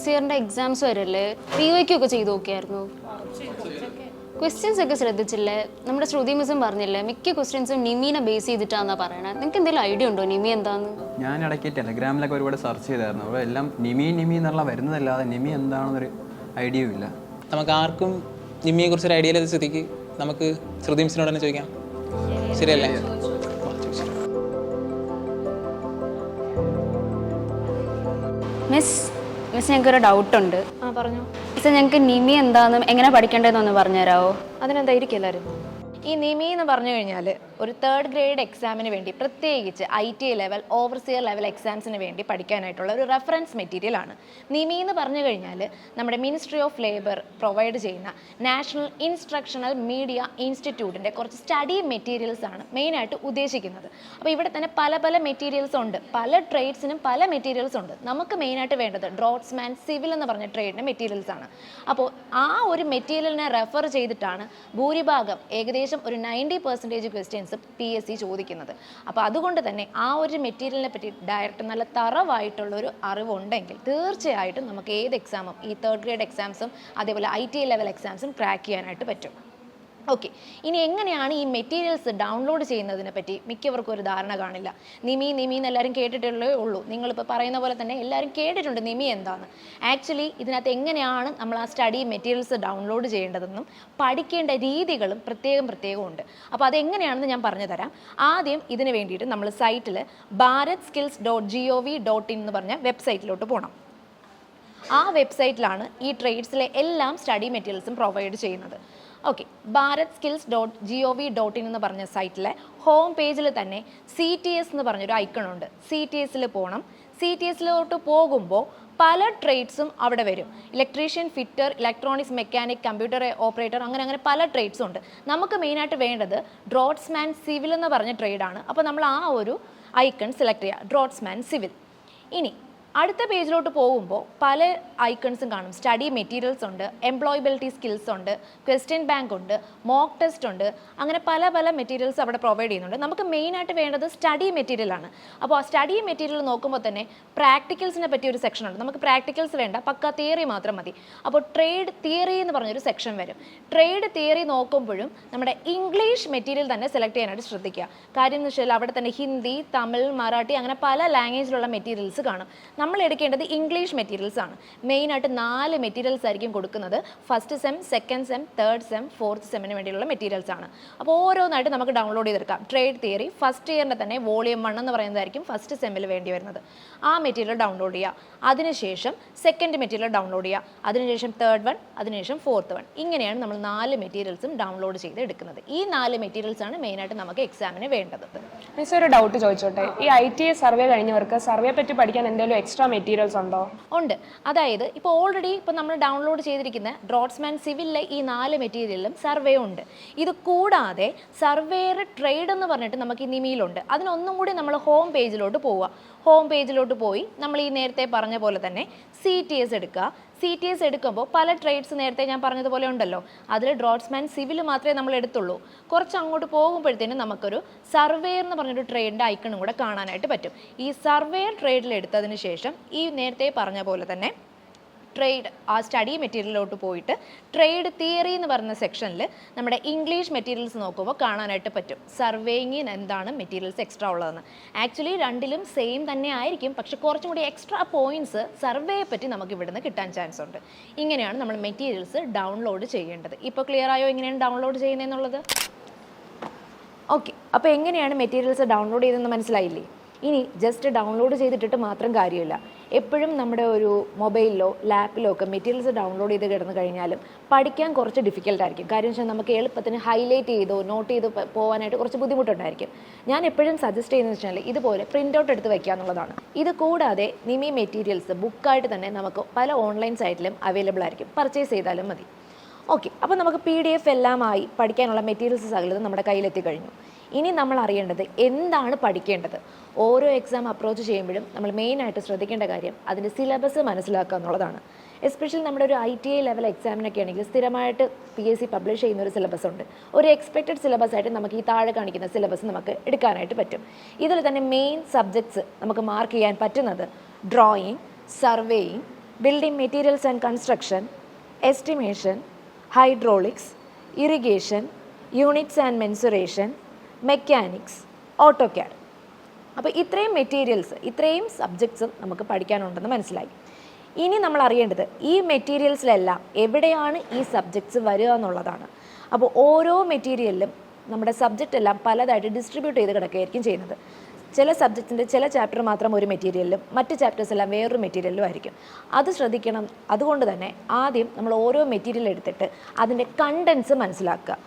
First ഇയറിന്റെ exams വരല്ലേ, ഒക്കെ ചെയ്ത് നോക്കിയായിരുന്നു? ക്വസ്റ്റ്യൻസ് ഒക്കെ ശ്രദ്ധിച്ചില്ലേ? നമ്മുടെ ശ്രുതി മിസ്സും പറഞ്ഞില്ലേ മിക്ക ക്വസ്റ്റ്യൻസും നിമീനെ ബേസ് ചെയ്തിട്ടാന്നാ പറയണത്. നിങ്ങൾക്ക് എന്തെങ്കിലും ഐഡിയ ഉണ്ടോ നിമി എന്താന്ന്? ഞാൻ ഇടയ്ക്ക് ടെലഗ്രാമിലൊക്കെ ഒരുപാട് സെർച്ച് ചെയ്തായിരുന്നു. അപ്പോൾ എല്ലാം നിമി എന്നുള്ള വരുന്നതല്ലാതെ നിമി എന്താണെന്നൊരു ഐഡിയയും ഇല്ല. നമുക്ക് ആർക്കും നിമിയെ കുറിച്ചൊരു ഐഡിയ ഇല്ലാത്ത സ്ഥിതിക്ക് നമുക്ക് ശ്രുതി മിസ്സിനോട് തന്നെ ചോദിക്കാം, ശരിയല്ലേ? മിസ് ഞങ്ങൾക്കൊരു ഡൗട്ടുണ്ട്. പറഞ്ഞു. മിസ് ഞങ്ങൾക്ക് നിമി എന്താണെന്നും എങ്ങനെ പഠിക്കേണ്ടതെന്നൊന്ന് പറഞ്ഞുതരാമോ? അതിനെന്തായിരിക്കും എല്ലാവരും. ഈ നിമി എന്ന് പറഞ്ഞു കഴിഞ്ഞാൽ ഒരു 3rd ഗ്രേഡ് എക്സാമിന് വേണ്ടി, പ്രത്യേകിച്ച് ITA ലെവൽ, ഓവർസിയർ ലെവൽ എക്സാംസിന് വേണ്ടി പഠിക്കാനായിട്ടുള്ള ഒരു റെഫറൻസ് മെറ്റീരിയൽ ആണ്. നിമി എന്ന് പറഞ്ഞു കഴിഞ്ഞാൽ നമ്മുടെ മിനിസ്ട്രി ഓഫ് ലേബർ പ്രൊവൈഡ് ചെയ്യുന്ന നാഷണൽ ഇൻസ്ട്രക്ഷണൽ മീഡിയ ഇൻസ്റ്റിറ്റ്യൂട്ടിൻ്റെ കുറച്ച് സ്റ്റഡി മെറ്റീരിയൽസ് ആണ് മെയിനായിട്ട് ഉദ്ദേശിക്കുന്നത്. അപ്പോൾ ഇവിടെ തന്നെ പല പല മെറ്റീരിയൽസ് ഉണ്ട്, പല ട്രേഡ്സിനും പല മെറ്റീരിയൽസ് ഉണ്ട്. നമുക്ക് മെയിനായിട്ട് വേണ്ടത് ഡ്രോട്ട്സ്മാൻ സിവിൽ എന്ന് പറഞ്ഞ ട്രേഡിൻ്റെ മെറ്റീരിയൽസ് ആണ്. അപ്പോൾ ആ ഒരു മെറ്റീരിയലിനെ റെഫർ ചെയ്തിട്ടാണ് ഭൂരിഭാഗം, ഏകദേശം ഒരു 90% ക്വസ്റ്റ്യൻസും PSC ചോദിക്കുന്നത്. അപ്പോൾ അതുകൊണ്ട് തന്നെ ആ ഒരു മെറ്റീരിയലിനെ പറ്റി ഡയറക്റ്റ് നല്ല തറവായിട്ടുള്ളൊരു അറിവുണ്ടെങ്കിൽ തീർച്ചയായിട്ടും നമുക്ക് ഏത് എക്സാമും, ഈ 3rd ഗ്രേഡ് എക്സാംസും അതേപോലെ ITA ലെവൽ എക്സാംസും ക്രാക്ക് ചെയ്യാനായിട്ട് പറ്റും. ഓക്കെ, ഇനി എങ്ങനെയാണ് ഈ മെറ്റീരിയൽസ് ഡൗൺലോഡ് ചെയ്യുന്നതിനെ പറ്റി മിക്കവർക്കും ഒരു ധാരണ കാണില്ല. നിമി എന്ന് എല്ലാവരും കേട്ടിട്ടുള്ളേ ഉള്ളൂ. നിങ്ങളിപ്പോൾ പറയുന്ന പോലെ തന്നെ എല്ലാവരും കേട്ടിട്ടുണ്ട് നിമി എന്താണെന്ന്. ആക്ച്വലി ഇതിനകത്ത് എങ്ങനെയാണ് നമ്മൾ ആ സ്റ്റഡി മെറ്റീരിയൽസ് ഡൗൺലോഡ് ചെയ്യേണ്ടതെന്നും പഠിക്കേണ്ട രീതികളും പ്രത്യേകം ഉണ്ട്. അപ്പോൾ അതെങ്ങനെയാണെന്ന് ഞാൻ പറഞ്ഞു തരാം. ആദ്യം ഇതിന് വേണ്ടിയിട്ട് നമ്മൾ സൈറ്റിൽ bharatskills.gov.in എന്ന് പറഞ്ഞ വെബ്സൈറ്റിലോട്ട് പോകണം. ആ വെബ്സൈറ്റിലാണ് ഈ ട്രേഡ്സിലെ എല്ലാം സ്റ്റഡി മെറ്റീരിയൽസും പ്രൊവൈഡ് ചെയ്യുന്നത്. ഓക്കെ, bharatskills.gov.in എന്ന് പറഞ്ഞ സൈറ്റിലെ ഹോം പേജിൽ തന്നെ CTS എന്ന് പറഞ്ഞൊരു ഐക്കണുണ്ട്. CTSൽ പോകണം. CTSലോട്ട് പോകുമ്പോൾ പല ട്രേഡ്സും അവിടെ വരും. Electrician, fitter, electronics mechanic, computer operator, അങ്ങനെ പല ട്രേഡ്സും ഉണ്ട്. നമുക്ക് മെയിനായിട്ട് വേണ്ടത് ഡ്രോട്ട്സ്മാൻ സിവിൽ എന്ന് പറഞ്ഞ ട്രേഡാണ്. അപ്പോൾ നമ്മൾ ആ ഒരു ഐക്കൺ സെലക്ട് ചെയ്യുക, ഡ്രോട്ട്സ്മാൻ സിവിൽ. ഇനി അടുത്ത പേജിലോട്ട് പോകുമ്പോൾ പല ഐക്കൺസും കാണും. സ്റ്റഡി മെറ്റീരിയൽസ് ഉണ്ട്, എംപ്ലോയബിലിറ്റി സ്കിൽസ് ഉണ്ട്, ക്വസ്റ്റ്യൻ ബാങ്ക് ഉണ്ട്, മോക്ക് ടെസ്റ്റ് ഉണ്ട്, അങ്ങനെ പല മെറ്റീരിയൽസ് അവിടെ പ്രൊവൈഡ് ചെയ്യുന്നുണ്ട്. നമുക്ക് മെയിനായിട്ട് വേണ്ടത് സ്റ്റഡി മെറ്റീരിയലാണ്. അപ്പോൾ ആ സ്റ്റഡി മെറ്റീരിയൽ നോക്കുമ്പോൾ തന്നെ പ്രാക്ടിക്കൽസിനെ പറ്റിയ ഒരു സെക്ഷൻ ഉണ്ട്. നമുക്ക് പ്രാക്ടിക്കൽസ് വേണ്ട, പക്ക തിയറി മാത്രം മതി. അപ്പോൾ ട്രേഡ് തിയറി എന്ന് പറഞ്ഞൊരു സെക്ഷൻ വരും. ട്രേഡ് തിയറി നോക്കുമ്പോഴും നമ്മുടെ ഇംഗ്ലീഷ് മെറ്റീരിയൽ തന്നെ സെലക്ട് ചെയ്യാനായിട്ട് ശ്രദ്ധിക്കുക. കാര്യം എന്ന് വെച്ചാൽ അവിടെ തന്നെ ഹിന്ദി, തമിഴ്, മറാഠി അങ്ങനെ പല ലാംഗ്വേജിലുള്ള മെറ്റീരിയൽസ് കാണും. നമ്മൾ എടുക്കേണ്ടത് ഇംഗ്ലീഷ് മെറ്റീരിയൽസ് ആണ്. മെയിനായിട്ട് 4 മെറ്റീരിയൽസ് ആയിരിക്കും കൊടുക്കുന്നത്. First sem, second sem, third sem, fourth സെമ്മിന് വേണ്ടിയുള്ള മെറ്റീരിയൽസ് ആണ്. അപ്പോൾ ഓരോന്നായിട്ട് നമുക്ക് ഡൗൺലോഡ് ചെയ്തെടുക്കാം. ട്രേഡ് തിയറി ഫസ്റ്റ് ഇയറിൻ്റെ തന്നെ വോളിയം 1 എന്ന് പറയുന്നതായിരിക്കും ഫസ്റ്റ് സെമ്മിൽ വേണ്ടി വരുന്നത്. ആ മെറ്റീരിയൽ ഡൗൺലോഡ് ചെയ്യുക. അതിനുശേഷം സെക്കൻഡ് മെറ്റീരിയൽ ഡൗൺലോഡ് ചെയ്യുക. അതിനുശേഷം തേർഡ് 1, അതിനുശേഷം ഫോർത്ത് 1. ഇങ്ങനെയാണ് നമ്മൾ 4 മെറ്റീരിയൽസും ഡൗൺലോഡ് ചെയ്ത് എടുക്കുന്നത്. ഈ 4 മെറ്റീരിയൽസ് ആണ് മെയിനായിട്ട് നമുക്ക് എക്സാമിന് വേണ്ടത്. മിസ് ഒരു ഡൗട്ട് ചോദിച്ചോട്ടെ, ഈ ITA സർവേ കഴിഞ്ഞവർക്ക് സർവേ പറ്റി പഠിക്കാൻ എന്തെങ്കിലും എക്സ്ട്രാ മെറ്റീരിയൽസ് ഉണ്ടോ? ഉണ്ട്. അതായത് ഇപ്പോൾ ഓൾറെഡി നമ്മൾ ഡൗൺലോഡ് ചെയ്തിരിക്കുന്ന ഡ്രോട്ട്സ്മാൻ സിവിലിലെ ഈ 4 മെറ്റീരിയലും സർവേ ഉണ്ട്. ഇത് കൂടാതെ സർവേയർ ട്രേഡ് എന്ന് പറഞ്ഞിട്ട് നമുക്ക് ഈ നിമിയിലുണ്ട്. അതിനൊന്നും കൂടി നമ്മൾ ഹോം പേജിലോട്ട് പോവുക. ഹോം പേജിലോട്ട് പോയി നമ്മൾ ഈ നേരത്തെ പറഞ്ഞ പോലെ തന്നെ CTS എടുക്കുക. CTS എടുക്കുമ്പോൾ പല ട്രേഡ്സ് നേരത്തെ ഞാൻ പറഞ്ഞതുപോലെ ഉണ്ടല്ലോ, അതിൽ ഡ്രോട്ട്സ്മാൻ സിവിൽ മാത്രമേ നമ്മൾ എടുത്തുള്ളൂ. കുറച്ച് അങ്ങോട്ട് പോകുമ്പോഴത്തേനും നമുക്കൊരു സർവേയർ എന്ന് പറഞ്ഞൊരു ട്രേഡിൻ്റെ ഐക്കണും കൂടെ കാണാനായിട്ട് പറ്റും. ഈ സർവേയർ ട്രേഡിൽ എടുത്തതിന് ശേഷം ഈ നേരത്തെ പറഞ്ഞ പോലെ തന്നെ ട്രേഡ് ആ സ്റ്റഡി മെറ്റീരിയലിലോട്ട് പോയിട്ട് ട്രേഡ് തിയറി എന്ന് പറയുന്ന സെക്ഷനിൽ നമ്മുടെ ഇംഗ്ലീഷ് മെറ്റീരിയൽസ് നോക്കുമ്പോൾ കാണാനായിട്ട് പറ്റും സർവേയിങ്ങിന് എന്താണ് മെറ്റീരിയൽസ് എക്സ്ട്രാ ഉള്ളതെന്ന്. ആക്ച്വലി രണ്ടിലും സെയിം തന്നെ ആയിരിക്കും, പക്ഷെ കുറച്ചും കൂടി എക്സ്ട്രാ പോയിന്റ്സ് സർവേയെ പറ്റി നമുക്ക് ഇവിടുന്ന് കിട്ടാൻ ചാൻസ് ഉണ്ട്. ഇങ്ങനെയാണ് നമ്മൾ മെറ്റീരിയൽസ് ഡൗൺലോഡ് ചെയ്യേണ്ടത്. ഇപ്പോൾ ക്ലിയർ ആയോ എങ്ങനെയാണ് ഡൗൺലോഡ് ചെയ്യുന്നതെന്നുള്ളത്? ഓക്കെ, അപ്പോൾ എങ്ങനെയാണ് മെറ്റീരിയൽസ് ഡൗൺലോഡ് ചെയ്തതെന്ന് മനസ്സിലായില്ലേ? ഇനി ജസ്റ്റ് ഡൗൺലോഡ് ചെയ്തിട്ടിട്ട് മാത്രം കാര്യമില്ല. എപ്പോഴും നമ്മുടെ ഒരു മൊബൈലിലോ ലാപ്പിലോ ഒക്കെ മെറ്റീരിയൽസ് ഡൗൺലോഡ് ചെയ്ത് കിടന്നു കഴിഞ്ഞാലും പഠിക്കാൻ കുറച്ച് ഡിഫിക്കൽട്ടായിരിക്കും. കാര്യം വെച്ചാൽ നമുക്ക് എളുപ്പത്തിന് ഹൈലൈറ്റ് ചെയ്തോ നോട്ട് ചെയ്ത് പോകാനായിട്ട് കുറച്ച് ബുദ്ധിമുട്ടുണ്ടായിരിക്കും. ഞാൻ എപ്പോഴും സജസ്റ്റ് ചെയ്യുന്നത് വെച്ചാൽ ഇതുപോലെ പ്രിൻ്റ് ഔട്ട് എടുത്ത് വയ്ക്കുക എന്നുള്ളതാണ്. ഇത് കൂടാതെ നിമി മെറ്റീരിയൽസ് ബുക്കായിട്ട് തന്നെ നമുക്ക് പല ഓൺലൈൻ സൈറ്റിലും അവൈലബിൾ ആയിരിക്കും. പർച്ചേസ് ചെയ്താലും മതി. ഓക്കെ, അപ്പോൾ നമുക്ക് PDF എല്ലാമായി പഠിക്കാനുള്ള മെറ്റീരിയൽസ് സകലതും നമ്മുടെ കയ്യിലെത്തി കഴിഞ്ഞു. ഇനി നമ്മൾ അറിയേണ്ടത് എന്താണ് പഠിക്കേണ്ടത്. ഓരോ എക്സാം അപ്രോച്ച് ചെയ്യുമ്പോഴും നമ്മൾ മെയിനായിട്ട് ശ്രദ്ധിക്കേണ്ട കാര്യം അതിൻ്റെ സിലബസ് മനസ്സിലാക്കുക എന്നുള്ളതാണ്. എസ്പെഷ്യലി നമ്മുടെ ഒരു ITA ലെവൽ എക്സാമിനൊക്കെ ആണെങ്കിൽ സ്ഥിരമായിട്ട് PSC പബ്ലിഷ് ചെയ്യുന്ന ഒരു സിലബസ് ഉണ്ട്. ഒരു എക്സ്പെക്റ്റഡ് സിലബസ് ആയിട്ട് നമുക്ക് ഈ താഴെ കാണിക്കുന്ന സിലബസ് നമുക്ക് എടുക്കാനായിട്ട് പറ്റും. ഇതിൽ തന്നെ മെയിൻ സബ്ജക്ട്സ് നമുക്ക് മാർക്ക് ചെയ്യാൻ പറ്റുന്നത് drawing, surveying, building materials and construction, estimation, hydraulics, irrigation, units and mensuration, mechanics, AutoCAD. അപ്പോൾ ഇത്രയും മെറ്റീരിയൽസ്, ഇത്രയും സബ്ജക്ട്സും നമുക്ക് പഠിക്കാനുണ്ടെന്ന് മനസ്സിലായി. ഇനി നമ്മൾ അറിയേണ്ടത് ഈ മെറ്റീരിയൽസിലെല്ലാം എവിടെയാണ് ഈ സബ്ജക്ട്സ് വരിക എന്നുള്ളതാണ്. അപ്പോൾ ഓരോ മെറ്റീരിയലിലും നമ്മുടെ സബ്ജക്റ്റ് എല്ലാം പലതായിട്ട് ഡിസ്ട്രിബ്യൂട്ട് ചെയ്ത് കിടക്കുകയായിരിക്കും ചെയ്യുന്നത്. ചില സബ്ജക്റ്റിൻ്റെ ചില ചാപ്റ്റർ മാത്രം ഒരു മെറ്റീരിയലിലും മറ്റ് ചാപ്റ്റേഴ്സ് എല്ലാം വേറൊരു മെറ്റീരിയലിലും ആയിരിക്കും. അത് ശ്രദ്ധിക്കണം. അതുകൊണ്ട് തന്നെ ആദ്യം നമ്മൾ ഓരോ മെറ്റീരിയൽ എടുത്തിട്ട് അതിൻ്റെ കണ്ടൻസ് മനസ്സിലാക്കുക.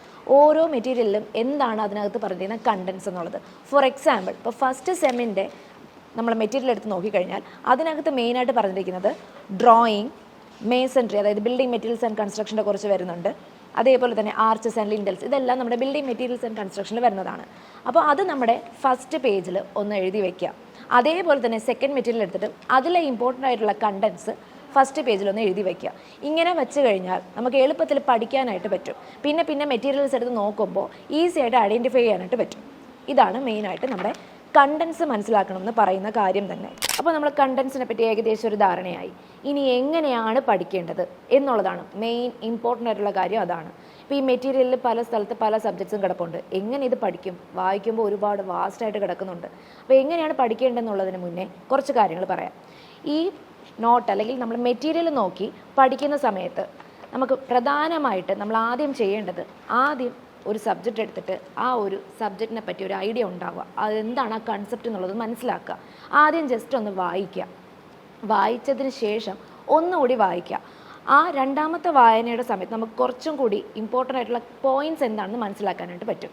ഓരോ മെറ്റീരിയലിലും എന്താണ് അതിനകത്ത് പറഞ്ഞിരിക്കുന്ന കണ്ടൻസ് എന്നുള്ളത്. ഫോർ എക്സാമ്പിൾ, ഇപ്പോൾ ഫസ്റ്റ് സെമ്മിൻ്റെ നമ്മൾ മെറ്റീരിയൽ എടുത്ത് നോക്കിക്കഴിഞ്ഞാൽ അതിനകത്ത് മെയിനായിട്ട് പറഞ്ഞിരിക്കുന്നത് ഡ്രോയിങ്, മേസൺട്രി, അതായത് ബിൽഡിംഗ് മെറ്റീരിയൽസ് ആൻഡ് കൺസ്ട്രക്ഷൻ്റെ കുറച്ച് വരുന്നുണ്ട്. അതേപോലെ തന്നെ ആർച്ചസ് ആൻഡ് ലിൻഡൽസ്, ഇതെല്ലാം നമ്മുടെ ബിൽഡിംഗ് മെറ്റീരിയൽസ് ആൻഡ് കൺസ്ട്രക്ഷനിൽ വരുന്നതാണ്. അപ്പോൾ അത് നമ്മുടെ ഫസ്റ്റ് പേജിൽ ഒന്ന് എഴുതി വയ്ക്കുക. അതേപോലെ തന്നെ സെക്കൻഡ് മെറ്റീരിയൽ എടുത്തിട്ട് അതിലെ ഇമ്പോർട്ടൻ്റ് ആയിട്ടുള്ള കണ്ടൻസ് ഫസ്റ്റ് പേജിലൊന്ന് എഴുതി വയ്ക്കുക. ഇങ്ങനെ വെച്ച് കഴിഞ്ഞാൽ നമുക്ക് എളുപ്പത്തിൽ പഠിക്കാനായിട്ട് പറ്റും. പിന്നെ മെറ്റീരിയൽസ് എടുത്ത് നോക്കുമ്പോൾ ഈസി ആയിട്ട് ഐഡൻറ്റിഫൈ ചെയ്യാനായിട്ട് പറ്റും. ഇതാണ് മെയിനായിട്ട് നമ്മുടെ കണ്ടൻസ് മനസ്സിലാക്കണമെന്ന് പറയുന്ന കാര്യം തന്നെ. അപ്പോൾ നമ്മൾ കണ്ടൻസിനെ പറ്റി ഏകദേശം ഒരു ധാരണയായി. ഇനി എങ്ങനെയാണ് പഠിക്കേണ്ടത് എന്നുള്ളതാണ് മെയിൻ ഇമ്പോർട്ടൻ്റ് ആയിട്ടുള്ള കാര്യം. അതാണ് ഇപ്പോൾ ഈ മെറ്റീരിയലിൽ പല സ്ഥലത്ത് പല സബ്ജക്ട്സും കിടപ്പുണ്ട്. എങ്ങനെ ഇത് പഠിക്കും? വായിക്കുമ്പോൾ ഒരുപാട് വാസ്റ്റായിട്ട് കിടക്കുന്നുണ്ട്. അപ്പോൾ എങ്ങനെയാണ് പഠിക്കേണ്ടതെന്നുള്ളതിന് മുന്നേ കുറച്ച് കാര്യങ്ങൾ പറയാം. ഈ നോട്ട് അല്ലെങ്കിൽ നമ്മൾ മെറ്റീരിയൽ നോക്കി പഠിക്കുന്ന സമയത്ത് നമുക്ക് പ്രധാനമായിട്ട് നമ്മൾ ആദ്യം ചെയ്യേണ്ടത്, ആദ്യം ഒരു സബ്ജക്റ്റ് എടുത്തിട്ട് ആ ഒരു സബ്ജക്റ്റിനെ പറ്റി ഒരു ഐഡിയ ഉണ്ടാവുക. അതെന്താണ് ആ കൺസെപ്റ്റ് എന്നുള്ളത് മനസ്സിലാക്കുക. ആദ്യം ജസ്റ്റ് ഒന്ന് വായിക്കുക. വായിച്ചതിന് ശേഷം ഒന്നുകൂടി വായിക്കുക. ആ രണ്ടാമത്തെ വായനയുടെ സമയത്ത് നമുക്ക് കുറച്ചും കൂടി ഇമ്പോർട്ടൻ്റ് ആയിട്ടുള്ള പോയിൻറ്റ്സ് എന്താണെന്ന് മനസ്സിലാക്കാനായിട്ട് പറ്റും.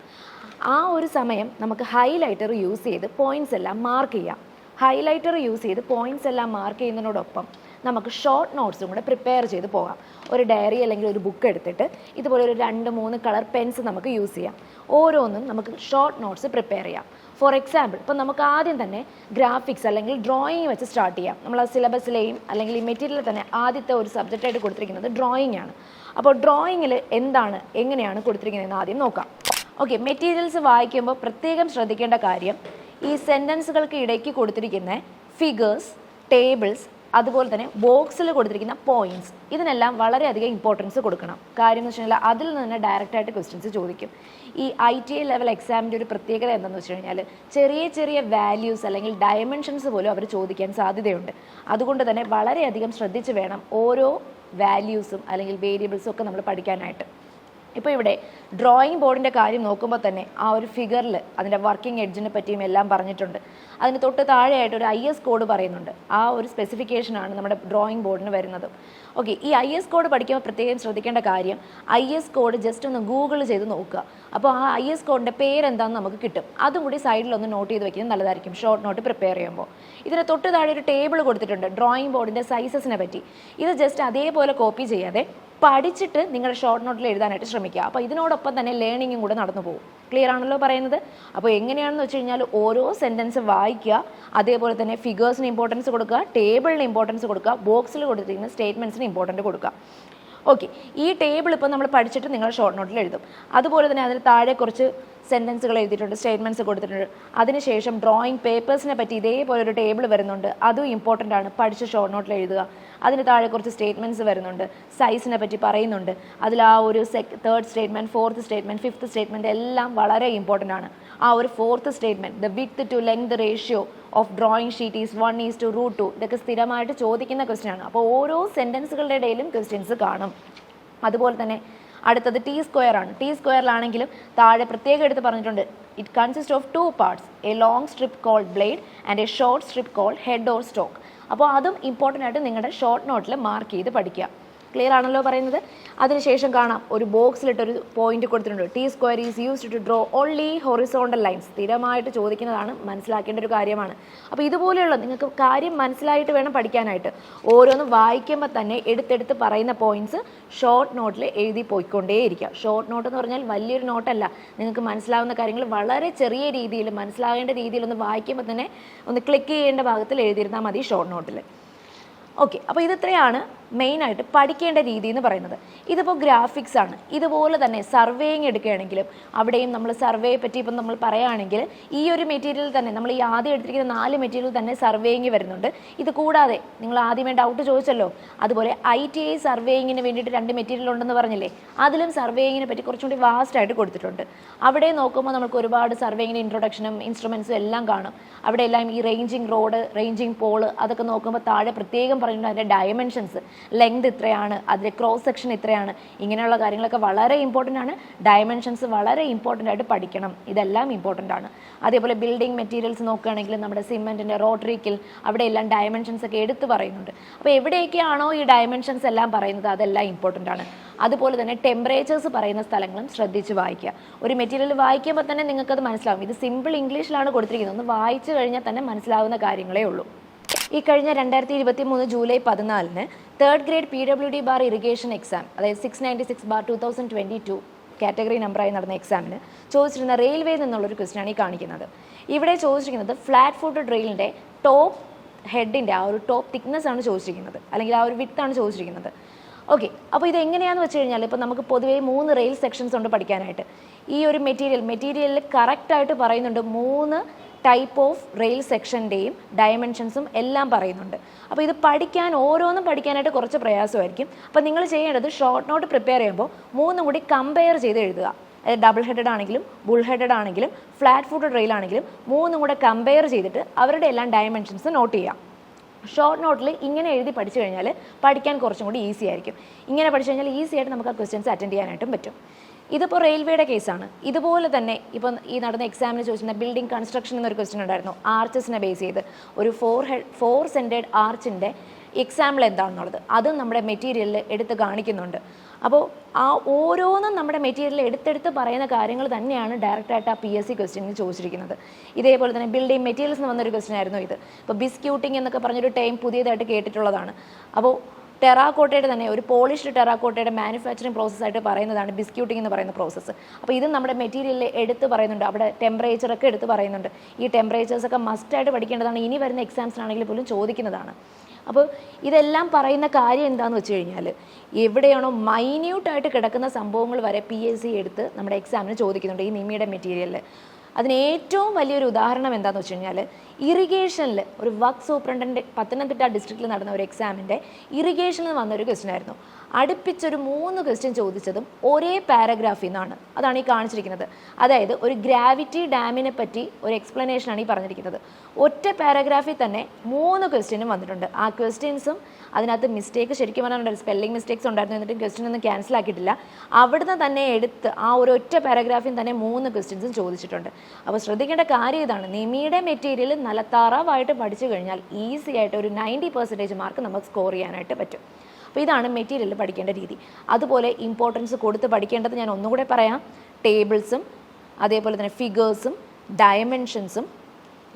ആ ഒരു സമയം നമുക്ക് ഹൈലൈറ്റർ യൂസ് ചെയ്ത് പോയിൻറ്റ്സ് എല്ലാം മാർക്ക് ചെയ്യാം. ഹൈലൈറ്റർ യൂസ് ചെയ്ത് പോയിൻറ്റ്സ് എല്ലാം മാർക്ക് ചെയ്യുന്നതിനോടൊപ്പം നമുക്ക് ഷോർട്ട് നോട്ട്സും കൂടെ പ്രിപ്പയർ ചെയ്ത് പോകാം. ഒരു ഡയറി അല്ലെങ്കിൽ ഒരു ബുക്ക് എടുത്തിട്ട് ഇതുപോലെ ഒരു 2-3 കളർ പെൻസ് നമുക്ക് യൂസ് ചെയ്യാം. ഓരോന്നും നമുക്ക് ഷോർട്ട് നോട്ട്സ് പ്രിപ്പയർ ചെയ്യാം. ഫോർ എക്സാമ്പിൾ, ഇപ്പോൾ നമുക്ക് ആദ്യം തന്നെ ഗ്രാഫിക്സ് അല്ലെങ്കിൽ ഡ്രോയിങ് വെച്ച് സ്റ്റാർട്ട് ചെയ്യാം. നമ്മൾ ആ സിലബസിലെയും അല്ലെങ്കിൽ ഈ മെറ്റീരിയലിൽ തന്നെ ആദ്യത്തെ ഒരു സബ്ജക്റ്റായിട്ട് കൊടുത്തിരിക്കുന്നത് ഡ്രോയിങ് ആണ്. അപ്പോൾ ഡ്രോയിങ്ങിൽ എന്താണ്, എങ്ങനെയാണ് കൊടുത്തിരിക്കുന്നതെന്ന് ആദ്യം നോക്കാം. ഓക്കെ, മെറ്റീരിയൽസ് വായിക്കുമ്പോൾ പ്രത്യേകം ശ്രദ്ധിക്കേണ്ട കാര്യം, ഈ സെൻറ്റൻസുകൾക്ക് ഇടയ്ക്ക് കൊടുത്തിരിക്കുന്ന ഫിഗേഴ്സ്, ടേബിൾസ്, അതുപോലെ തന്നെ ബോക്സിൽ കൊടുത്തിരിക്കുന്ന പോയിന്റ്സ്, ഇതിനെല്ലാം വളരെയധികം ഇമ്പോർട്ടൻസ് കൊടുക്കണം. കാര്യം എന്ന് വെച്ച് കഴിഞ്ഞാൽ അതിൽ നിന്ന് ഡയറക്റ്റായിട്ട് ക്വസ്റ്റ്യൻസ് ചോദിക്കും. ഈ ITA ലെവൽ എക്സാമിൻ്റെ ഒരു പ്രത്യേകത എന്താണെന്ന് വെച്ച് കഴിഞ്ഞാൽ ചെറിയ വാല്യൂസ് അല്ലെങ്കിൽ ഡയമെൻഷൻസ് പോലും അവർ ചോദിക്കാൻ സാധ്യതയുണ്ട്. അതുകൊണ്ട് തന്നെ വളരെയധികം ശ്രദ്ധിച്ച് വേണം ഓരോ വാല്യൂസും അല്ലെങ്കിൽ വേരിയബിൾസും ഒക്കെ നമ്മൾ പഠിക്കാനായിട്ട്. ഇപ്പോൾ ഇവിടെ ഡ്രോയിങ് ബോർഡിൻ്റെ കാര്യം നോക്കുമ്പോൾ തന്നെ ആ ഒരു ഫിഗറിൽ അതിൻ്റെ വർക്കിംഗ് എഡ്ജിനെ പറ്റിയും എല്ലാം പറഞ്ഞിട്ടുണ്ട്. അതിന് തൊട്ട് താഴെയായിട്ട് ഒരു IS കോഡ് പറയുന്നുണ്ട്. ആ ഒരു സ്പെസിഫിക്കേഷനാണ് നമ്മുടെ ഡ്രോയിങ് ബോർഡിന് വരുന്നത്. ഓക്കെ, ഈ IS കോഡ് പഠിക്കുമ്പോൾ പ്രത്യേകം ശ്രദ്ധിക്കേണ്ട കാര്യം, IS കോഡ് ജസ്റ്റ് ഒന്ന് ഗൂഗിൾ ചെയ്ത് നോക്കുക. അപ്പോൾ ആ IS കോഡിൻ്റെ പേരെന്താണെന്ന് നമുക്ക് കിട്ടും. അതും കൂടി സൈഡിലൊന്ന് നോട്ട് ചെയ്ത് വെക്കുന്നത് നല്ലതായിരിക്കും ഷോർട്ട് നോട്ട് പ്രിപ്പയർ ചെയ്യുമ്പോൾ. ഇതിന് തൊട്ട് താഴെ ഒരു ടേബിൾ കൊടുത്തിട്ടുണ്ട് ഡ്രോയിങ് ബോർഡിൻ്റെ സൈസസിനെ പറ്റി. ഇത് ജസ്റ്റ് അതേപോലെ കോപ്പി ചെയ്യാതെ പഠിച്ചിട്ട് നിങ്ങളുടെ ഷോർട്ട് നോട്ടിൽ എഴുതാനായിട്ട് ശ്രമിക്കുക. അപ്പോൾ ഇതിനോടൊപ്പം തന്നെ ലേണിങ്ങും കൂടെ നടന്നു പോകും. ക്ലിയർ ആണല്ലോ പറയുന്നത്? അപ്പോൾ എങ്ങനെയാണെന്ന് വെച്ച് കഴിഞ്ഞാൽ ഓരോ സെൻറ്റൻസ് വായിക്കുക, അതേപോലെ തന്നെ ഫിഗേഴ്സിന് ഇമ്പോർട്ടൻസ് കൊടുക്കുക, ടേബിളിന് ഇമ്പോർട്ടൻസ് കൊടുക്കുക, ബോക്സിൽ കൊടുത്തിരിക്കുന്ന സ്റ്റേറ്റ്മെൻറ്റ്സിന് ഇമ്പോർട്ടൻറ്റ് കൊടുക്കുക. ഓക്കെ, ഈ ടേബിൾ ഇപ്പോൾ നമ്മൾ പഠിച്ചിട്ട് നിങ്ങൾ ഷോർട്ട് നോട്ടിൽ എഴുതും. അതുപോലെ തന്നെ അതിന് താഴെ കുറച്ച് സെൻറ്റൻസുകൾ എഴുതിയിട്ടുണ്ട്, സ്റ്റേറ്റ്മെൻറ്റ്സ് കൊടുത്തിട്ടുണ്ട്. അതിനുശേഷം ഡ്രോയിങ് പേപ്പേഴ്സിനെ പറ്റി ഇതേപോലെ ഒരു ടേബിൾ വരുന്നുണ്ട്. അതും ഇമ്പോർട്ടൻ്റ് ആണ്, പഠിച്ച് ഷോർട്ട് നോട്ടിൽ എഴുതുക. അതിന് താഴെ കുറച്ച് സ്റ്റേറ്റ്മെൻറ്റ്സ് വരുന്നുണ്ട്, സൈസിനെ പറ്റി പറയുന്നുണ്ട്. അതിൽ ആ ഒരു third statement, fourth statement, fifth statement എല്ലാം വളരെ ഇമ്പോർട്ടൻ്റ് ആണ്. ആ ഒരു fourth statement, the width to length ratio of drawing sheet is 1:√2, ഇതൊക്കെ സ്ഥിരമായിട്ട് ചോദിക്കുന്ന ക്വസ്റ്റ്യൻ ആണ്. അപ്പോൾ ഓരോ സെൻറ്റൻസുകളുടെ ഇടയിലും ക്വസ്റ്റ്യൻസ് കാണും. അതുപോലെ തന്നെ അടുത്തത് T² ആണ്. T²ലാണെങ്കിലും താഴെ പ്രത്യേകം എടുത്ത് പറഞ്ഞിട്ടുണ്ട്, it consist of 2 parts, a long strip called blade and a short strip called head or stock. അപ്പോൾ അതും ഇമ്പോർട്ടൻ്റ് ആയിട്ട് നിങ്ങളുടെ ഷോർട്ട് നോട്ടിൽ മാർക്ക് ചെയ്ത് പഠിക്കുക. ക്ലിയർ ആണല്ലോ പറയുന്നത്? അതിനുശേഷം കാണാം ഒരു ബോക്സിലിട്ടൊരു പോയിന്റ് കൊടുത്തിട്ടുണ്ട്, T² is used to draw only horizontal lines. സ്ഥിരമായിട്ട് ചോദിക്കുന്നതാണ്, മനസ്സിലാക്കേണ്ട ഒരു കാര്യമാണ്. അപ്പോൾ ഇതുപോലെയുള്ള നിങ്ങൾക്ക് കാര്യം മനസ്സിലായിട്ട് വേണം പഠിക്കാനായിട്ട്. ഓരോന്നും വായിക്കുമ്പോൾ തന്നെ എടുത്തെടുത്ത് പറയുന്ന പോയിന്റ്സ് ഷോർട്ട് നോട്ടിൽ എഴുതി പോയിക്കൊണ്ടേയിരിക്കുക. ഷോർട്ട് നോട്ട് എന്ന് പറഞ്ഞാൽ വലിയൊരു നോട്ടല്ല, നിങ്ങൾക്ക് മനസ്സിലാവുന്ന കാര്യങ്ങൾ വളരെ ചെറിയ രീതിയിൽ മനസ്സിലാകേണ്ട രീതിയിൽ ഒന്ന് വായിക്കുമ്പോൾ തന്നെ ഒന്ന് ക്ലിക്ക് ചെയ്യേണ്ട ഭാഗത്തിൽ എഴുതിയിരുന്നാൽ മതി ഷോർട്ട് നോട്ടിൽ. ഓക്കെ, അപ്പോൾ ഇത്രയാണ് മെയിനായിട്ട് പഠിക്കേണ്ട രീതി എന്ന് പറയുന്നത്. ഇതിപ്പോൾ ഗ്രാഫിക്സ് ആണ്. ഇതുപോലെ തന്നെ സർവേയിങ് എടുക്കുകയാണെങ്കിലും അവിടെയും നമ്മൾ സർവേയെ പറ്റി ഇപ്പം നമ്മൾ പറയുകയാണെങ്കിൽ ഈ ഒരു മെറ്റീരിയൽ തന്നെ നമ്മൾ ഈ ആദ്യം എടുത്തിരിക്കുന്ന 4 മെറ്റീരിയൽ തന്നെ സർവേയിങ് വരുന്നുണ്ട്. ഇത് കൂടാതെ നിങ്ങൾ ആദ്യമേ ഡൗട്ട് ചോദിച്ചല്ലോ, അതുപോലെ ITI സർവേയിങ്ങിന് വേണ്ടിയിട്ട് 2 മെറ്റീരിയൽ ഉണ്ടെന്ന് പറഞ്ഞില്ലേ, അതിലും സർവേയിങ്ങിനെ പറ്റി കുറച്ചുകൂടി വാസ്റ്റ് ആയിട്ട് കൊടുത്തിട്ടുണ്ട്. അവിടെ നോക്കുമ്പോൾ നമുക്ക് ഒരുപാട് സർവേയിങ്ങിന് ഇൻട്രൊഡക്ഷനും ഇൻസ്ട്രുമെൻസും എല്ലാം കാണും. അവിടെ എല്ലാം ഈ റേഞ്ചിങ് റോഡ്, റേഞ്ചിങ് പോള് അതൊക്കെ നോക്കുമ്പോൾ താഴെ പ്രത്യേകം പറഞ്ഞിട്ടുണ്ട് അതിൻ്റെ ഡയമെൻഷൻസ്, ലെങ്ത് ഇത്രയാണ്, അതിൻ്റെ ക്രോസ് സെക്ഷൻ ഇത്രയാണ്, ഇങ്ങനെയുള്ള കാര്യങ്ങളൊക്കെ വളരെ ഇമ്പോർട്ടൻ്റ് ആണ്. ഡയമെൻഷൻസ് വളരെ ഇമ്പോർട്ടൻ്റ് ആയിട്ട് പഠിക്കണം, ഇതെല്ലാം ഇമ്പോർട്ടൻ്റ് ആണ്. അതേപോലെ ബിൽഡിംഗ് മെറ്റീരിയൽസ് നോക്കുകയാണെങ്കിൽ നമ്മുടെ സിമെൻറ്റിൻ്റെ റോട്ടറിക്കിൽ അവിടെ എല്ലാം ഡയമെൻഷൻസ് ഒക്കെ എടുത്ത് പറയുന്നുണ്ട്. അപ്പോൾ എവിടെയൊക്കെയാണോ ഈ ഡയമെൻഷൻസ് എല്ലാം പറയുന്നത് അതെല്ലാം ഇമ്പോർട്ടൻ്റ് ആണ്. അതുപോലെ തന്നെ ടെമ്പറേച്ചേഴ്സ് പറയുന്ന സ്ഥലങ്ങളും ശ്രദ്ധിച്ച് വായിക്കുക. ഒരു മെറ്റീരിയൽ വായിക്കുമ്പോൾ തന്നെ നിങ്ങൾക്കത് മനസ്സിലാവും. ഇത് സിമ്പിൾ ഇംഗ്ലീഷിലാണ് കൊടുത്തിരിക്കുന്നത്, ഒന്ന് വായിച്ചു കഴിഞ്ഞാൽ തന്നെ മനസ്സിലാവുന്ന കാര്യങ്ങളേ ഉള്ളൂ. ഈ കഴിഞ്ഞ 2023 July 14 3rd grade PWD bar irrigation exam, അതായത് 696/2022 കാറ്റഗറി നമ്പറായി നടന്ന എക്സാമിന് ചോദിച്ചിരുന്ന റെയിൽവേയിൽ നിന്നുള്ളൊരു ക്വസ്റ്റ്യനാണ് ഈ കാണിക്കുന്നത്. ഇവിടെ ചോദിച്ചിരിക്കുന്നത് ഫ്ലാറ്റ് ഫുട്ടഡ് റെയിലിൻ്റെ ടോപ്പ് ഹെഡിൻ്റെ ആ ഒരു ടോപ്പ് തിക്നെസ് ആണ് ചോദിച്ചിരിക്കുന്നത്, അല്ലെങ്കിൽ ആ ഒരു വിഡ്ത്താണ് ചോദിച്ചിരിക്കുന്നത്. ഓക്കെ, അപ്പോൾ ഇത് എങ്ങനെയാണെന്ന് വെച്ച് കഴിഞ്ഞാൽ ഇപ്പോൾ നമുക്ക് പൊതുവേ 3 റെയിൽ സെക്ഷൻസ് ഉണ്ട് പഠിക്കാനായിട്ട്. ഈ ഒരു മെറ്റീരിയലിൽ കറക്റ്റായിട്ട് പറയുന്നുണ്ട് 3 ടൈപ്പ് ഓഫ് റെയിൽ സെക്ഷൻ്റെയും ഡയമെൻഷൻസും എല്ലാം പറയുന്നുണ്ട്. അപ്പോൾ ഇത് ഓരോന്നും പഠിക്കാനായിട്ട് കുറച്ച് പ്രയാസമായിരിക്കും. അപ്പോൾ നിങ്ങൾ ചെയ്യേണ്ടത് ഷോർട്ട് നോട്ട് പ്രിപ്പയർ ചെയ്യുമ്പോൾ 3 കൂടി കമ്പയർ ചെയ്ത് എഴുതുക. അതായത് ഡബിൾ ഹെഡഡ് ആണെങ്കിലും ബുൾ ഹെഡഡ് ആണെങ്കിലും ഫ്ലാറ്റ് ഫുട്ടഡ് റെയിൽ ആണെങ്കിലും 3 കൂടെ കമ്പയർ ചെയ്തിട്ട് അവരുടെ എല്ലാം ഡയമെൻഷൻസ് നോട്ട് ചെയ്യാം. ഷോർട്ട് നോട്ടിൽ ഇങ്ങനെ എഴുതി പഠിച്ചു കഴിഞ്ഞാൽ പഠിക്കാൻ കുറച്ചും കൂടി ഈസി ആയിരിക്കും. ഇങ്ങനെ പഠിച്ചു കഴിഞ്ഞാൽ ഈസി ആയിട്ട് നമുക്ക് ആ ക്വസ്റ്റ്യൻസ് അറ്റൻഡ് ചെയ്യാനായിട്ടും പറ്റും. ഇതിപ്പോൾ റെയിൽവേയുടെ കേസാണ്. ഇതുപോലെ തന്നെ ഇപ്പം ഈ നടന്ന എക്സാമിന് ചോദിച്ചിരുന്ന ബിൽഡിംഗ് കൺസ്ട്രക്ഷൻ എന്നൊരു ക്വസ്റ്റ്യൻ ഉണ്ടായിരുന്നു. ആർച്ചസിനെ ബേസ് ചെയ്ത് ഒരു 4 സെൻറ്റേഡ് ആർച്ചിൻ്റെ എക്സാമ്പിൾ എന്താണെന്നുള്ളത് അതും നമ്മുടെ മെറ്റീരിയലിൽ എടുത്ത് കാണിക്കുന്നുണ്ട്. അപ്പോൾ ആ ഓരോന്നും നമ്മുടെ മെറ്റീരിയലിൽ എടുത്തെടുത്ത് പറയുന്ന കാര്യങ്ങൾ തന്നെയാണ് ഡയറക്റ്റായിട്ട് ആ PSC ക്വസ്റ്റ്യനിൽ ചോദിച്ചിരിക്കുന്നത്. ഇതേപോലെ തന്നെ ബിൽഡിംഗ് മെറ്റീരിയൽസ് എന്ന് വന്നൊരു ക്വസ്റ്റ്യൻ ആയിരുന്നു ഇത്. ഇപ്പോൾ ബിസ്ക്യൂട്ടിംഗ് എന്നൊക്കെ പറഞ്ഞൊരു ടൈം പുതിയതായിട്ട് കേട്ടിട്ടുള്ളതാണ്. അപ്പോൾ ടെറാക്കോട്ടയുടെ തന്നെ ഒരു പോളിഷ്ഡ് ടെറാക്കോട്ടയുടെ മാനുഫാക്ചറിങ് പ്രോസസ്സായിട്ട് പറയുന്നതാണ് ബിസ്ക്യൂട്ടിംഗ് എന്ന് പറയുന്ന പ്രോസസ്സ്. അപ്പോൾ ഇതും നമ്മുടെ മെറ്റീരിയലിൽ എടുത്ത് പറയുന്നുണ്ട്. അവിടെ ടെമ്പറേച്ചറൊക്കെ എടുത്ത് പറയുന്നുണ്ട്. ഈ ടെമ്പറേച്ചേഴ്സൊക്കെ മസ്റ്റായിട്ട് പഠിക്കേണ്ടതാണ്. ഇനി വരുന്ന എക്സാംസിനാണെങ്കിൽ പോലും ചോദിക്കുന്നതാണ്. അപ്പോൾ ഇതെല്ലാം പറയുന്ന കാര്യം എന്താണെന്ന് വെച്ച് കഴിഞ്ഞാൽ എവിടെയാണോ മൈന്യൂട്ടായിട്ട് കിടക്കുന്ന സംഭവങ്ങൾ വരെ PSC എടുത്ത് നമ്മുടെ എക്സാമിന് ചോദിക്കുന്നുണ്ട് ഈ നിമിയുടെ മെറ്റീരിയലിൽ. അതിന് ഏറ്റവും വലിയൊരു ഉദാഹരണം എന്താണെന്ന് വെച്ച് കഴിഞ്ഞാൽ ഇറിഗേഷനിൽ ഒരു വർക്ക് സൂപ്രണ്ടൻ്റ് പത്തനംതിട്ട ഡിസ്ട്രിക്റ്റിൽ നടന്ന ഒരു എക്സാമിൻ്റെ ഇറിഗേഷനിൽ വന്നൊരു ക്വസ്റ്റ്യൻ ആയിരുന്നു. അടുപ്പിച്ചൊരു 3 ക്വസ്റ്റ്യൻ ചോദിച്ചതും ഒരേ പാരഗ്രാഫിൽ നിന്നാണ്. അതാണ് ഈ കാണിച്ചിരിക്കുന്നത്. അതായത് ഒരു ഗ്രാവിറ്റി ഡാമിനെ പറ്റി ഒരു എക്സ്പ്ലനേഷനാണ് ഈ പറഞ്ഞിരിക്കുന്നത്. ഒറ്റ പാരഗ്രാഫിൽ തന്നെ 3 ക്വസ്റ്റ്യനും വന്നിട്ടുണ്ട്. ആ ക്വസ്റ്റ്യൻസും അതിനകത്ത് മിസ്റ്റേക്ക് ശരിക്കും പറഞ്ഞിട്ടുണ്ട്, സ്പെല്ലിംഗ് മിസ്റ്റേക്സ് ഉണ്ടായിരുന്നു. എന്നിട്ട് ക്വസ്റ്റ്യൻ ഒന്നും ക്യാൻസൽ ആക്കിയിട്ടില്ല. അവിടുന്ന് തന്നെ എടുത്ത് ആ ഒരു ഒറ്റ പാരഗ്രാഫിൽ തന്നെ 3 ക്വസ്റ്റ്യൻസും ചോദിച്ചിട്ടുണ്ട്. അപ്പോൾ ശ്രദ്ധിക്കേണ്ട കാര്യം ഇതാണ്, നിമിയുടെ മെറ്റീരിയൽ നല്ല തറവായിട്ട് പഠിച്ചു കഴിഞ്ഞാൽ ഈസി ആയിട്ട് ഒരു 90% മാർക്ക് നമുക്ക് സ്കോർ ചെയ്യാനായിട്ട് പറ്റും. അപ്പോൾ ഇതാണ് മെറ്റീരിയൽ പഠിക്കേണ്ട രീതി. അതുപോലെ ഇമ്പോർട്ടൻസ് കൊടുത്ത് പഠിക്കേണ്ടത് ഞാൻ ഒന്നുകൂടെ പറയാം. ടേബിൾസും അതേപോലെ തന്നെ ഫിഗേഴ്സും ഡയമെൻഷൻസും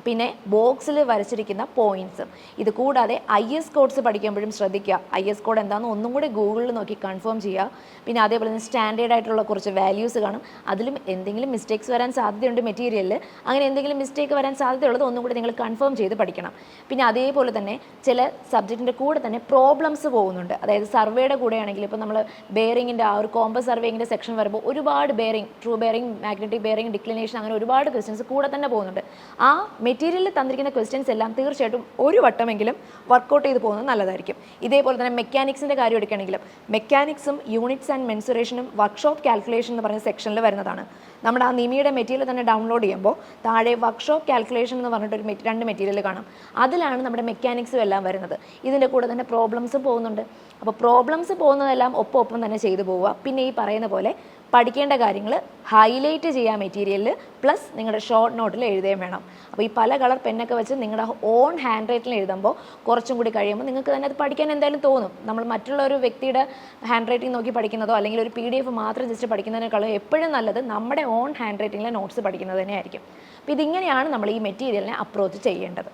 പിന്നെ ബോക്സിൽ വരച്ചിരിക്കുന്ന പോയിൻറ്റ്സും. ഇത് കൂടാതെ IS കോഡ്സ് പഠിക്കുമ്പോഴും ശ്രദ്ധിക്കുക. IS കോഡ് എന്താണെന്ന് ഒന്നും കൂടി ഗൂഗിളിൽ നോക്കി കൺഫേം ചെയ്യുക. പിന്നെ അതേപോലെ തന്നെ സ്റ്റാൻഡേർഡ് ആയിട്ടുള്ള കുറച്ച് വാല്യൂസ് കാണും. അതിലും എന്തെങ്കിലും മിസ്റ്റേക്സ് വരാൻ സാധ്യതയുണ്ട് മെറ്റീരിയലിൽ. അങ്ങനെ എന്തെങ്കിലും മിസ്റ്റേക്ക് വരാൻ സാധ്യതയുള്ളത് ഒന്നും കൂടി നിങ്ങൾ കൺഫേം ചെയ്ത് പഠിക്കണം. പിന്നെ അതേപോലെ തന്നെ ചില സബ്ജക്റ്റിൻ്റെ കൂടെ തന്നെ പ്രോബ്ലംസ് പോകുന്നുണ്ട്. അതായത് സർവേയുടെ കൂടെയാണെങ്കിൽ ഇപ്പോൾ നമ്മൾ ബെയറിങ്ങിൻ്റെ ആ ഒരു കോമ്പസ് സർവേയിങ്ങിൻ്റെ സെക്ഷൻ വരുമ്പോൾ ഒരുപാട് bearing, true bearing, magnetic bearing, declination, അങ്ങനെ ഒരുപാട് ക്വസ്റ്റ്യൻസ് കൂടെ തന്നെ പോകുന്നുണ്ട്. ആ മെറ്റീരിയലിൽ തന്നിരിക്കുന്ന ക്വസ്റ്റ്യൻസ് എല്ലാം തീർച്ചയായിട്ടും ഒരു വട്ടമെങ്കിലും വർക്കൗട്ട് ചെയ്ത് പോകുന്നത് നല്ലതായിരിക്കും. ഇതേപോലെ തന്നെ മെക്കാനിക്സിൻ്റെ കാര്യം എടുക്കുകയാണെങ്കിലും മെക്കാനിക്സും യൂണിറ്റ്സ് ആൻഡ് മെൻസുറേഷനും വർക്ക്ഷോപ്പ് കാൽക്കുലേഷൻ എന്ന് പറഞ്ഞ സെക്ഷനിൽ വരുന്നതാണ്. നമ്മുടെ ആ നിമിയുടെ മെറ്റീരിയൽ തന്നെ ഡൗൺലോഡ് ചെയ്യുമ്പോൾ താഴെ വർക്ക്ഷോപ്പ് കാൽക്കുലേഷൻ എന്ന് പറഞ്ഞിട്ടൊരു 2 മെറ്റീരിയൽ കാണാം. അതിലാണ് നമ്മുടെ മെക്കാനിക്സും എല്ലാം വരുന്നത്. ഇതിൻ്റെ കൂടെ തന്നെ പ്രോബ്ലംസും പോകുന്നുണ്ട്. അപ്പോൾ പ്രോബ്ലംസ് പോകുന്നതെല്ലാം ഒപ്പം തന്നെ ചെയ്തു പോവുക. പിന്നെ ഈ പറയുന്ന പോലെ പഠിക്കേണ്ട കാര്യങ്ങൾ ഹൈലൈറ്റ് ചെയ്യുക മെറ്റീരിയലിൽ, പ്ലസ് നിങ്ങളുടെ ഷോർട്ട് നോട്ടിൽ എഴുതുകയും വേണം. അപ്പോൾ ഈ പല കളർ പെന്നൊക്കെ വെച്ച് നിങ്ങളുടെ ഓൺ ഹാൻഡ് റൈറ്റിൽ എഴുതുമ്പോൾ കുറച്ചും കൂടി കഴിയുമ്പോൾ നിങ്ങൾക്ക് തന്നെ അത് പഠിക്കാൻ എന്തായാലും തോന്നും. നമ്മൾ മറ്റുള്ള ഒരു വ്യക്തിയുടെ ഹാൻഡ് റൈറ്റിംഗ് നോക്കി പഠിക്കുന്നതോ അല്ലെങ്കിൽ ഒരു PDF മാത്രം ജസ്റ്റ് പഠിക്കുന്നതിനേക്കാളും എപ്പോഴും നല്ലത് നമ്മുടെ ഓൺ ഹാൻഡ് റൈറ്റിങ്ങിലെ നോട്ട്സ് പഠിക്കുന്നത് തന്നെയായിരിക്കും. അപ്പോൾ ഇതിങ്ങനെയാണ് നമ്മൾ ഈ മെറ്റീരിയലിനെ അപ്രോച്ച് ചെയ്യേണ്ടത്.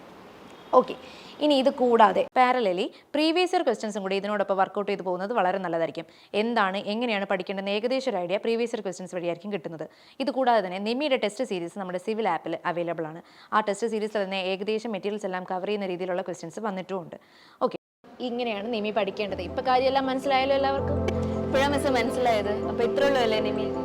ഓക്കെ, ഇനി ഇത് കൂടാതെ പാരലലി പ്രീവിയസ് ഇയർ ക്വസ്റ്റ്യൻസും കൂടി ഇതിനോടൊപ്പം വർക്കൗട്ട് ചെയ്ത് പോകുന്നത് വളരെ നല്ലതായിരിക്കും. എങ്ങനെയാണ് പഠിക്കേണ്ടത് ഏകദേശം ഒരു ഐഡിയ പ്രീവിയസ് ഇയർ ക്വസ്റ്റ്യൻസ് വഴിയായിരിക്കും കിട്ടുന്നത്. ഇത് കൂടാതെ തന്നെ നിമിയുടെ ടെസ്റ്റ് സീരീസ് നമ്മുടെ സിവിൽ ആപ്പിൽ അവൈലബിൾ ആണ്. ആ ടെസ്റ്റ് സീരീസിൽ തന്നെ ഏകദേശം മെറ്റീരിയൽസ് എല്ലാം കവർ ചെയ്യുന്ന രീതിയിലുള്ള ക്വസ്റ്റ്യൻസ് വന്നിട്ടുമുണ്ട്. ഓക്കെ, ഇങ്ങനെയാണ് നിമി പഠിക്കേണ്ടത്. ഇപ്പൊ കാര്യമെല്ലാം മനസ്സിലായല്ലോ എല്ലാവർക്കും? ഇപ്പോഴാ മിസ് മനസ്സിലായത്. അപ്പൊ ഇത്രയുള്ളൂ അല്ലേ നിമി?